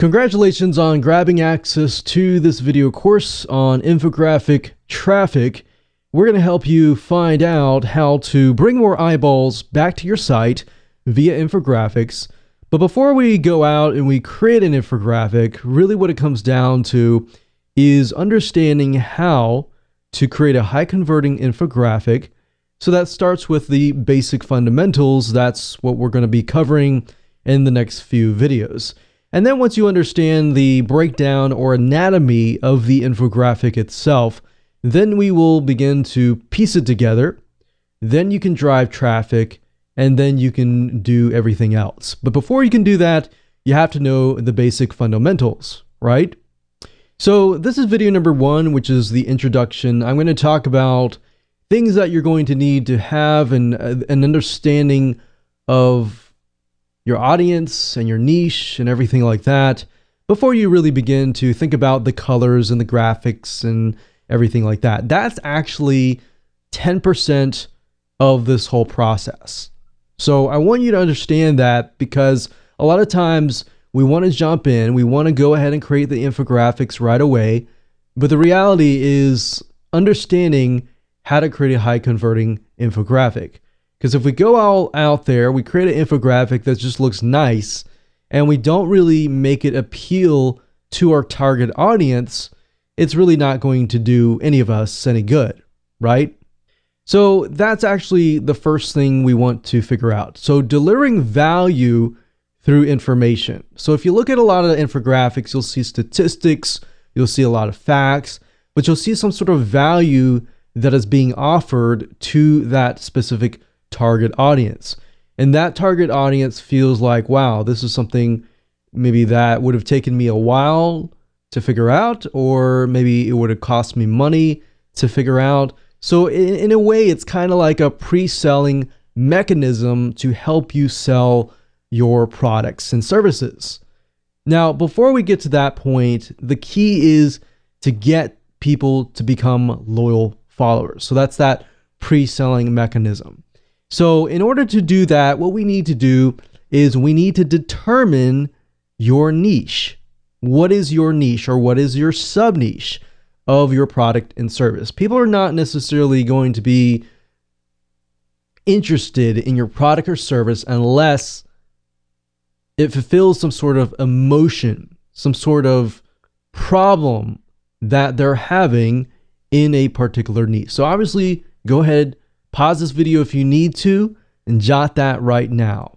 Congratulations on grabbing access to this video course on infographic traffic. We're going to help you find out how to bring more eyeballs back to your site via infographics. But before we go out and we create an infographic, really what it comes down to is understanding how to create a high converting infographic. So that starts with the basic fundamentals. That's what we're going to be covering in the next few videos. And then once you understand the breakdown or anatomy of the infographic itself, then we will begin to piece it together. Then you can drive traffic, and then you can do everything else. But before you can do that, you have to know the basic fundamentals, right? So this is video number 1, which is the introduction. I'm going to talk about things that you're going to need to have an understanding of your audience and your niche and everything like that before you really begin to think about the colors and the graphics and everything like that. That's actually 10% of this whole process. So I want you to understand that, because a lot of times we want to jump in, we want to go ahead and create the infographics right away, but the reality is understanding how to create a high converting infographic. Because if we go all out there, we create an infographic that just looks nice, and we don't really make it appeal to our target audience, it's really not going to do any of us any good, right? So that's actually the first thing we want to figure out. So delivering value through information. So if you look at a lot of the infographics, you'll see statistics, you'll see a lot of facts, but you'll see some sort of value that is being offered to that specific target audience. And that target audience feels like, wow, this is something maybe that would have taken me a while to figure out, or maybe it would have cost me money to figure out. So in a way, it's kind of like a pre-selling mechanism to help you sell your products and services. Now, before we get to that point, the key is to get people to become loyal followers. So that's that pre-selling mechanism. So in order to do that, what we need to do is we need to determine your niche. What is your niche, or what is your sub-niche of your product and service? People are not necessarily going to be interested in your product or service unless it fulfills some sort of emotion, some sort of problem that they're having in a particular niche. So obviously, go ahead, pause this video if you need to, and jot that right now.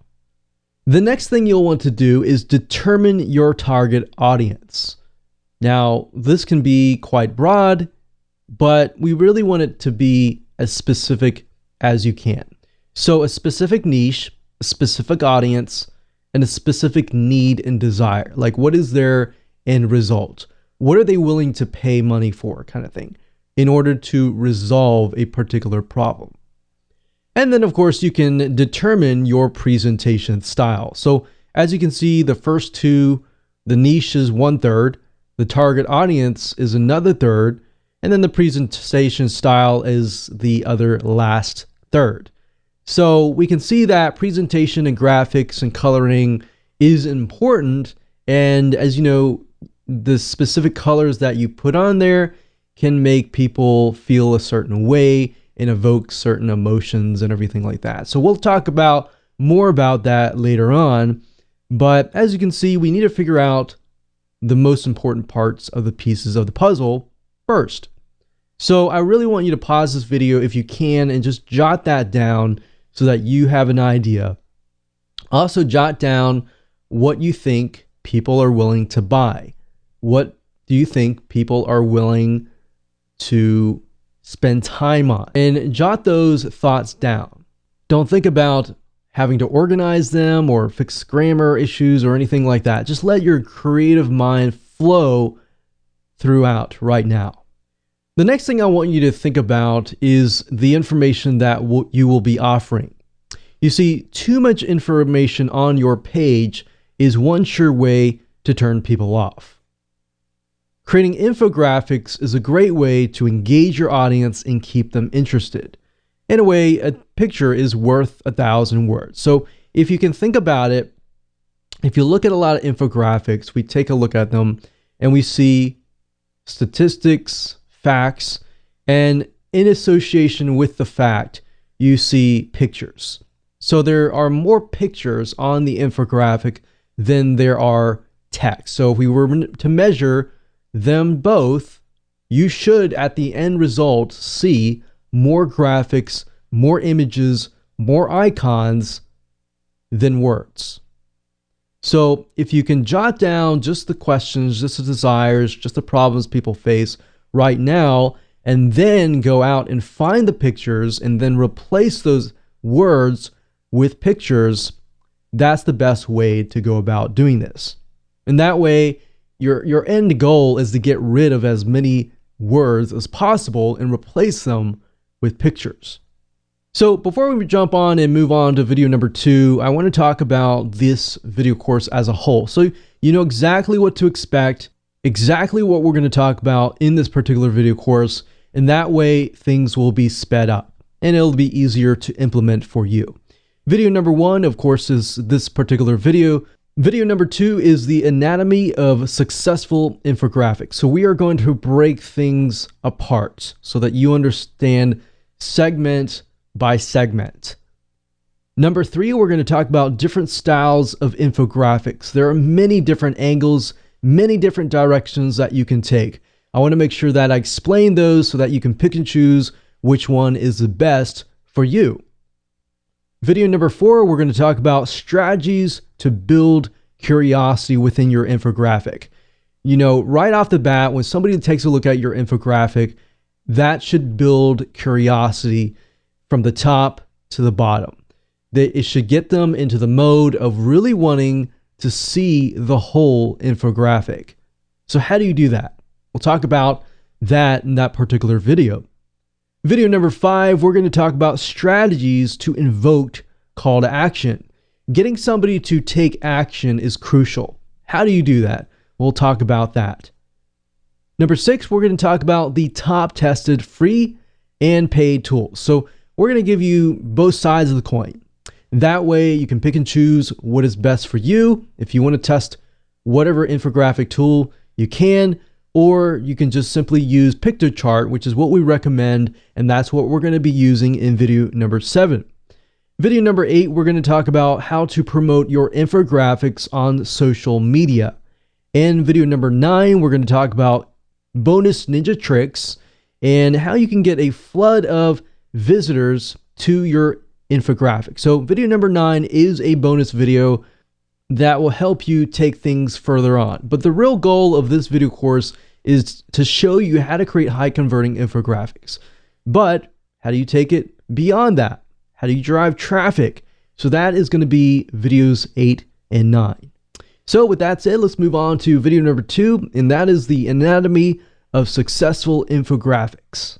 The next thing you'll want to do is determine your target audience. Now, this can be quite broad, but we really want it to be as specific as you can. So a specific niche, a specific audience, and a specific need and desire. Like, what is their end result? What are they willing to pay money for, kind of thing, in order to resolve a particular problem. And then, of course, you can determine your presentation style. So as you can see, the first two, the niche is 1/3, the target audience is another third, and then the presentation style is the other last third. So we can see that presentation and graphics and coloring is important. And as you know, the specific colors that you put on there can make people feel a certain way and evoke certain emotions and everything like that. So we'll talk about more about that later on. But as you can see, we need to figure out the most important parts of the pieces of the puzzle first. So I really want you to pause this video if you can and just jot that down so that you have an idea. Also jot down what you think people are willing to buy. What do you think people are willing to spend time on? And jot those thoughts down. Don't think about having to organize them or fix grammar issues or anything like that. Just let your creative mind flow throughout right now. The next thing I want you to think about is the information that you will be offering. You see, too much information on your page is one sure way to turn people off. Creating infographics is a great way to engage your audience and keep them interested. In a way, a picture is worth 1,000 words. So if you can think about it, if you look at a lot of infographics, we take a look at them and we see statistics, facts, and in association with the fact, you see pictures. So there are more pictures on the infographic than there are text. So if we were to measure them both, you should at the end result see more graphics, more images, more icons than words. So if you can jot down just the questions, just the desires, just the problems people face right now, and then go out and find the pictures and then replace those words with pictures, that's the best way to go about doing this. And that way, your end goal is to get rid of as many words as possible and replace them with pictures. So before we jump on and move on to video number 2, I want to talk about this video course as a whole. So you know exactly what to expect, exactly what we're going to talk about in this particular video course, and that way things will be sped up and it'll be easier to implement for you. Video number 1, of course, is this particular video. Video number 2 is the anatomy of successful infographics. So we are going to break things apart so that you understand segment by segment. Number 3, we're going to talk about different styles of infographics. There are many different angles, many different directions that you can take. I want to make sure that I explain those so that you can pick and choose which one is the best for you. Video number 4, we're going to talk about strategies to build curiosity within your infographic. You know, right off the bat, when somebody takes a look at your infographic, that should build curiosity from the top to the bottom. It should get them into the mode of really wanting to see the whole infographic. So how do you do that? We'll talk about that in that particular video. Video number 5, we're going to talk about strategies to invoke call to action. Getting somebody to take action is crucial. How do you do that? We'll talk about that. Number 6, we're going to talk about the top tested free and paid tools. So we're going to give you both sides of the coin. That way you can pick and choose what is best for you. If you want to test whatever infographic tool you can, or you can just simply use PictoChart, which is what we recommend, and that's what we're going to be using in video number 7. Video number 8, we're going to talk about how to promote your infographics on social media. In video number 9, we're going to talk about bonus ninja tricks and how you can get a flood of visitors to your infographic. So video number 9 is a bonus video that will help you take things further on. But the real goal of this video course is to show you how to create high converting infographics. But how do you take it beyond that? How do you drive traffic? So that is going to be videos 8 and 9. So with that said, let's move on to video number 2, and that is the anatomy of successful infographics.